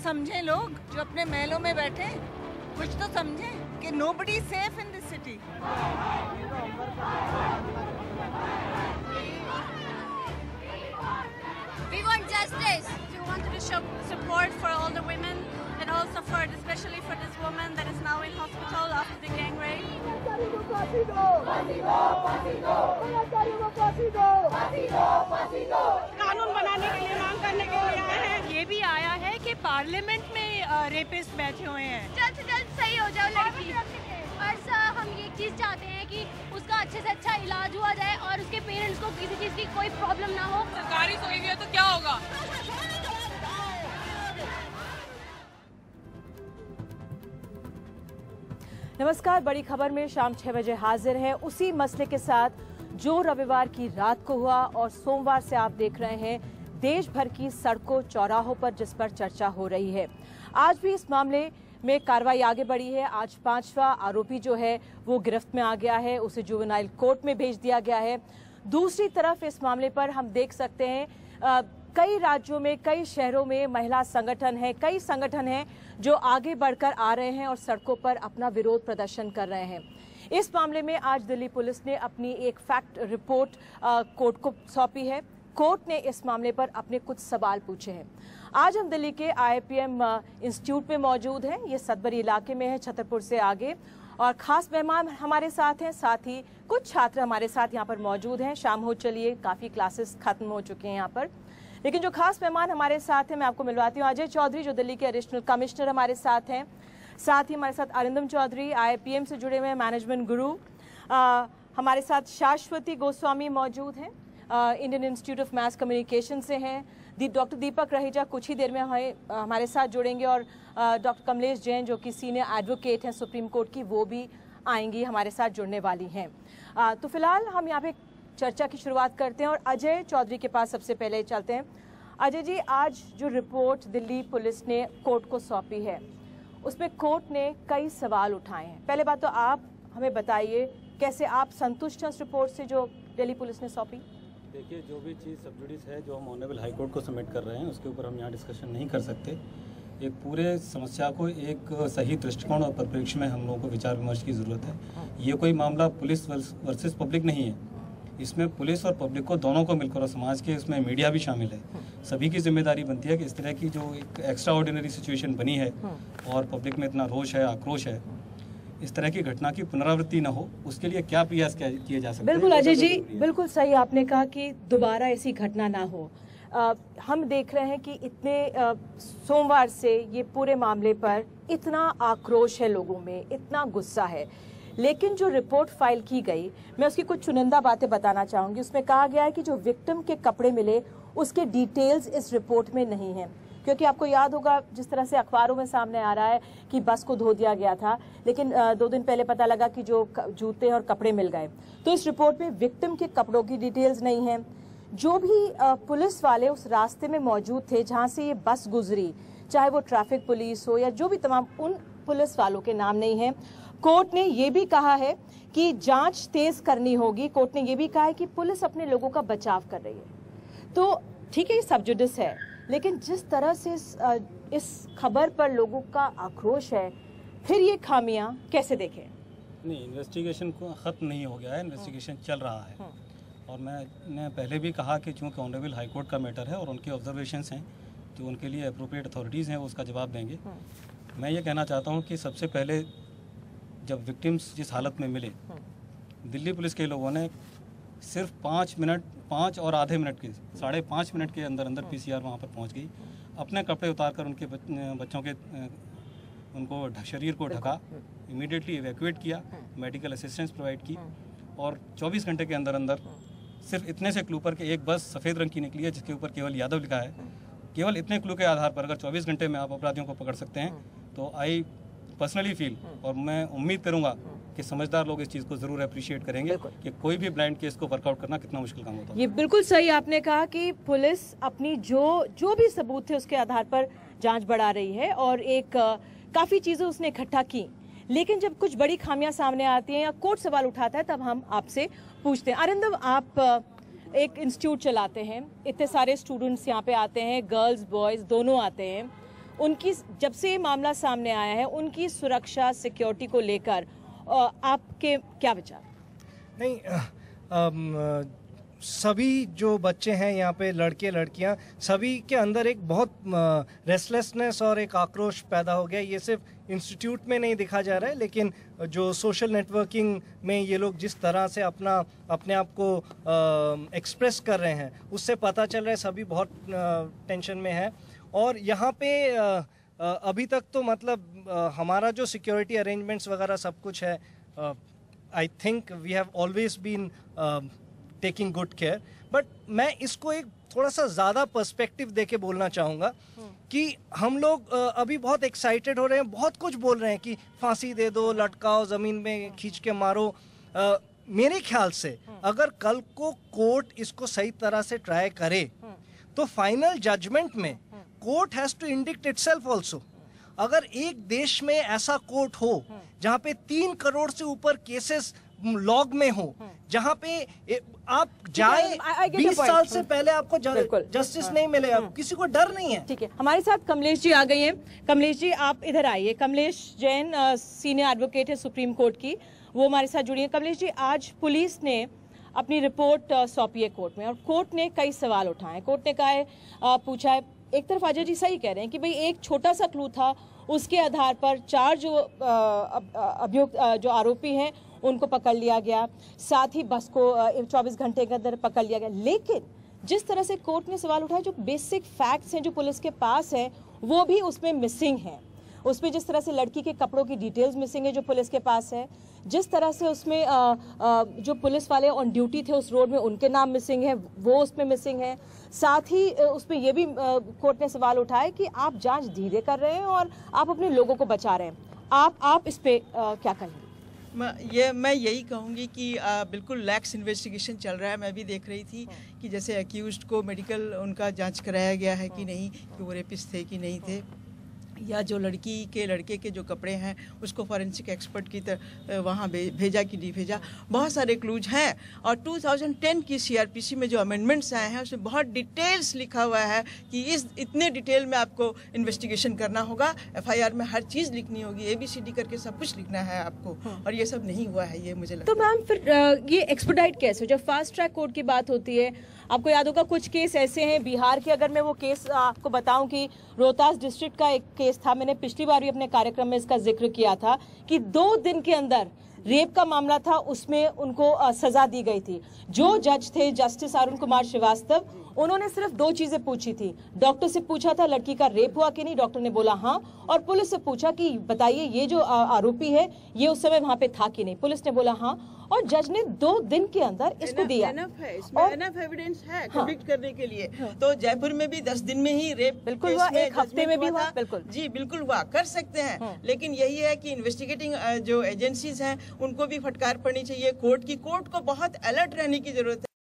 समझे लोग जो अपने महलों में बैठे, कुछ तो समझे कि nobody safe in this city. We want justice. We wanted to show support for all the women and also for, especially for this woman that is now in hospital after the gang rape. कानून बनाने के लिए, मांग करने के लिए आए हैं। ये भी आया है कि पार्लियामेंट में रेपिस्ट बैठे हुए हैं। जल्द से जल्द सही हो जाओ लड़की। बस हम ये चीज़ चाहते हैं कि उसका अच्छे से अच्छा इलाज हुआ जाए और उसके पेरेंट्स को किसी चीज़ की कोई प्रॉब्लम ना हो। सरकारी सोई हुई है तो क्या होगा? नमस्कार, बड़ी खबर में शाम 6 बजे हाजिर है उसी मसले के साथ जो रविवार की रात को हुआ और सोमवार से आप देख रहे हैं देश भर की सड़कों चौराहों पर जिस पर चर्चा हो रही है। आज भी इस मामले में कार्रवाई आगे बढ़ी है। आज 5वां आरोपी जो है वो गिरफ्त में आ गया है, उसे जुवेनाइल कोर्ट में भेज दिया गया है। दूसरी तरफ इस मामले पर हम देख सकते हैं कई राज्यों में, कई शहरों में महिला संगठन है, कई संगठन हैं जो आगे बढ़कर आ रहे हैं और सड़कों पर अपना विरोध प्रदर्शन कर रहे हैं। इस मामले में आज दिल्ली पुलिस ने अपनी एक फैक्ट रिपोर्ट कोर्ट को सौंपी है। कोर्ट ने इस मामले पर अपने कुछ सवाल पूछे हैं। आज हम दिल्ली के IIPM इंस्टीट्यूट में मौजूद हैं। ये सदबरी इलाके में है, छतरपुर से आगे, और खास मेहमान हमारे साथ हैं। साथ ही कुछ छात्र हमारे साथ यहाँ पर मौजूद हैं। शाम हो चलिए, काफ़ी क्लासेस खत्म हो चुके हैं यहाँ पर, लेकिन जो खास मेहमान हमारे साथ हैं मैं आपको मिलवाती हूँ। अजय चौधरी जो दिल्ली के एडिशनल कमिश्नर हमारे साथ हैं। साथ ही हमारे साथ अरिंदम चौधरी IIPM से जुड़े हुए हैं, मैनेजमेंट गुरु। हमारे साथ शाश्वती गोस्वामी मौजूद हैं, Indian institute of mass communication से हैं। डॉक्टर दीपक रहेजा कुछ ही देर में हमारे साथ जुड़ेंगे, और डॉक्टर कमलेश जैन जो कि सीनियर एडवोकेट हैं सुप्रीम कोर्ट की, वो भी आएंगी, हमारे साथ जुड़ने वाली हैं। तो फिलहाल हम यहाँ पे चर्चा की शुरुआत करते हैं और अजय चौधरी के पास सबसे पहले चलते हैं। अजय जी, आज जो रिपोर्ट दिल्ली पुलिस ने कोर्ट को सौंपी है उसमें कोर्ट ने कई सवाल उठाए हैं। पहले बात तो आप हमें बताइए, कैसे आप संतुष्ट हैं उस रिपोर्ट से जो दिल्ली पुलिस ने सौंपी? देखिए, जो भी चीज़ सब जुडिस है जो हम ऑनरेबल हाई कोर्ट को सबमिट कर रहे हैं उसके ऊपर हम यहाँ डिस्कशन नहीं कर सकते। एक पूरे समस्या को एक सही दृष्टिकोण और परिप्रेक्ष्य में हम लोगों को विचार विमर्श की ज़रूरत है। ये कोई मामला पुलिस वर्सेस पब्लिक नहीं है। इसमें पुलिस और पब्लिक को दोनों को मिलकर, और समाज के इसमें मीडिया भी शामिल है, सभी की जिम्मेदारी बनती है कि इस तरह की जो एक एक्स्ट्रा ऑर्डिनरी सिचुएशन बनी है और पब्लिक में इतना रोष है, आक्रोश है, इस तरह की घटना की पुनरावृत्ति न हो, उसके लिए क्या प्रयास किए जा सकते हैं। बिल्कुल अजय जी, बिल्कुल सही आपने कहा कि दोबारा ऐसी घटना ना हो। हम देख रहे हैं कि इतने सोमवार से ये पूरे मामले पर इतना आक्रोश है लोगों में, इतना गुस्सा है, लेकिन जो रिपोर्ट फाइल की गई, मैं उसकी कुछ चुनिंदा बातें बताना चाहूँगी। उसमें कहा गया है कि जो विक्टिम के कपड़े मिले उसके डिटेल्स इस रिपोर्ट में नहीं हैं, क्योंकि आपको याद होगा जिस तरह से अखबारों में सामने आ रहा है कि बस को धो दिया गया था, लेकिन 2 दिन पहले पता लगा कि जो जूते और कपड़े मिल गए। तो इस रिपोर्ट में विक्टिम के कपड़ों की डिटेल्स नहीं है। जो भी पुलिस वाले उस रास्ते में मौजूद थे जहाँ से ये बस गुजरी, चाहे वो ट्रैफिक पुलिस हो या जो भी तमाम, उन पुलिस वालों के नाम नहीं है। कोर्ट ने ये भी कहा है कि जांच तेज करनी होगी। कोर्ट ने ये भी कहा है कि पुलिस अपने लोगों का बचाव कर रही है। तो ठीक है, ये सब जुडिस है, लेकिन जिस तरह से इस खबर पर लोगों का आक्रोश है, फिर ये खामियां कैसे देखें? नहीं, इन्वेस्टिगेशन को ख़त्म नहीं हो गया है, इन्वेस्टिगेशन चल रहा है। और मैंने पहले भी कहा कि चूँकि ऑनरेबल हाई कोर्ट का मैटर है और उनके ऑब्जर्वेशंस हैं, तो उनके लिए अप्रोप्रिएट अथॉरिटीज़ हैं वो उसका जवाब देंगे। मैं ये कहना चाहता हूँ कि सबसे पहले जब विक्टिम्स जिस हालत में मिले, दिल्ली पुलिस के लोगों ने सिर्फ 5 और आधे मिनट के 5.5 मिनट के अंदर PCR वहाँ पर पहुँच गई। अपने कपड़े उतार कर उनके बच्चों के उनको शरीर को ढका, इमीडिएटली इवैक्यूएट किया, मेडिकल असिस्टेंस प्रोवाइड की, और 24 घंटे के अंदर सिर्फ इतने से क्लू पर कि एक बस सफ़ेद रंग की निकली है जिसके ऊपर केवल यादव लिखा है, केवल इतने क्लू के आधार पर अगर 24 घंटे में आप अपराधियों को पकड़ सकते हैं, तो आई पर्सनली फील, और मैं उम्मीद करूंगा कि समझदार लोग इस चीज़ को ज़रूर अप्रिशिएट करेंगे कि कोई भी ब्लाइंड केस को वर्कआउट करना कितना मुश्किल काम होता है। ये बिल्कुल सही आपने कहा कि पुलिस अपनी जो भी सबूत थे उसके आधार पर जांच बढ़ा रही है और एक काफ़ी चीज़ें उसने इकट्ठा की, लेकिन जब कुछ बड़ी खामियां सामने आती हैं या कोर्ट सवाल उठाता है तब हम आपसे पूछते हैं। अरिंदम, आप एक इंस्टीट्यूट चलाते हैं, इतने सारे स्टूडेंट्स यहाँ पे आते हैं, गर्ल्स बॉयज़ दोनों आते हैं, उनकी जब से ये मामला सामने आया है उनकी सुरक्षा सिक्योरिटी को लेकर आपके क्या विचार? नहीं, सभी जो बच्चे हैं यहाँ पे, लड़के लड़कियाँ, सभी के अंदर एक बहुत रेस्टलेसनेस और एक आक्रोश पैदा हो गया। ये सिर्फ इंस्टीट्यूट में नहीं दिखा जा रहा है, लेकिन जो सोशल नेटवर्किंग में ये लोग जिस तरह से अपने आप को एक्सप्रेस कर रहे हैं, उससे पता चल रहा है सभी बहुत टेंशन में है। और यहाँ पे अभी तक तो मतलब हमारा जो सिक्योरिटी अरेंजमेंट्स वगैरह सब कुछ है, I think we have always been taking good care. But मैं इसको एक थोड़ा सा ज़्यादा पर्सपेक्टिव देके बोलना चाहूँगा कि हम लोग अभी बहुत एक्साइटेड हो रहे हैं, बहुत कुछ बोल रहे हैं कि फांसी दे दो, लटकाओ, ज़मीन में खींच के मारो। मेरे ख्याल से अगर कल को कोर्ट इसको सही तरह से ट्राई करे तो फाइनल जजमेंट में court has to indict itself also. अगर एक देश में ऐसा कोर्ट हो जहाँ पे 3 करोड़ से ऊपर केसेस लॉग में हो, जहाँ पे आप जाए 20 साल से पहले आपको जस्टिस नहीं मिलेगा, किसी को डर नहीं है। ठीक है, हमारे साथ कमलेश जी आ गई हैं। कमलेश जी आप इधर आइए। कमलेश जैन सीनियर एडवोकेट है सुप्रीम कोर्ट की, वो हमारे साथ जुड़ी है। कमलेश जी, आज पुलिस ने अपनी रिपोर्ट सौंपी है कोर्ट में और कोर्ट ने कई सवाल उठाए। कोर्ट ने कहा है, पूछा है, एक तरफ अजय जी सही कह रहे हैं कि भाई एक छोटा सा क्लू था, उसके आधार पर 4 जो आरोपी हैं उनको पकड़ लिया गया, साथ ही बस को 24 घंटे के अंदर पकड़ लिया गया। लेकिन जिस तरह से कोर्ट ने सवाल उठाया, जो बेसिक फैक्ट्स हैं जो पुलिस के पास है वो भी उसमें मिसिंग हैं। उसमें जिस तरह से लड़की के कपड़ों की डिटेल्स मिसिंग है जो पुलिस के पास है, जिस तरह से उसमें जो पुलिस वाले ऑन ड्यूटी थे उस रोड में उनके नाम मिसिंग है, वो उसमें मिसिंग है। साथ ही उसमें ये भी कोर्ट ने सवाल उठाया कि आप जांच धीरे कर रहे हैं और आप अपने लोगों को बचा रहे हैं। आप इस पे क्या कहेंगे? मैं यही कहूँगी कि बिल्कुल लैक्स इन्वेस्टिगेशन चल रहा है। मैं भी देख रही थी कि जैसे अक्यूज्ड को मेडिकल उनका जांच कराया गया है कि नहीं, कि वो रेपिस्ट थे कि नहीं थे, या जो लड़के के जो कपड़े हैं उसको फॉरेंसिक एक्सपर्ट की तरह वहाँ भेजा कि नहीं भेजा। बहुत सारे क्लूज हैं। और 2010 की सीआरपीसी में जो अमेंडमेंट्स आए हैं उसमें बहुत डिटेल्स लिखा हुआ है कि इतने डिटेल में आपको इन्वेस्टिगेशन करना होगा, एफआईआर में हर चीज़ लिखनी होगी, ABCD करके सब कुछ लिखना है आपको, और ये सब नहीं हुआ है, ये मुझे लगता है। तो मैम फिर ये एक्सपेडाइट कैसे? जब फास्ट ट्रैक कोर्ट की बात होती है, आपको याद होगा कुछ केस ऐसे हैं बिहार के, अगर मैं वो केस आपको बताऊं कि रोहतास डिस्ट्रिक्ट का एक केस था, मैंने पिछली बार भी अपने कार्यक्रम में इसका जिक्र किया था कि 2 दिन के अंदर रेप का मामला था, उसमें उनको सजा दी गई थी। जो जज थे जस्टिस अरुण कुमार श्रीवास्तव, उन्होंने सिर्फ 2 चीजें पूछी थी। डॉक्टर से पूछा था लड़की का रेप हुआ कि नहीं, डॉक्टर ने बोला हाँ, और पुलिस से पूछा कि बताइए ये जो आरोपी है ये उस समय वहां पे था कि नहीं, पुलिस ने बोला हाँ, और जज ने 2 दिन के अंदर इसको दिया। एनफ एविडेंस है कन्विक्ट करने के लिए। तो जयपुर में भी 10 दिन में ही रेप बिल्कुल हुआ, 1 हफ्ते में भी हुआ। बिल्कुल जी, बिल्कुल हुआ, कर सकते हैं। लेकिन यही है कि इन्वेस्टिगेटिंग जो एजेंसीज हैं उनको भी फटकार पड़नी चाहिए। कोर्ट को बहुत अलर्ट रहने की जरूरत है।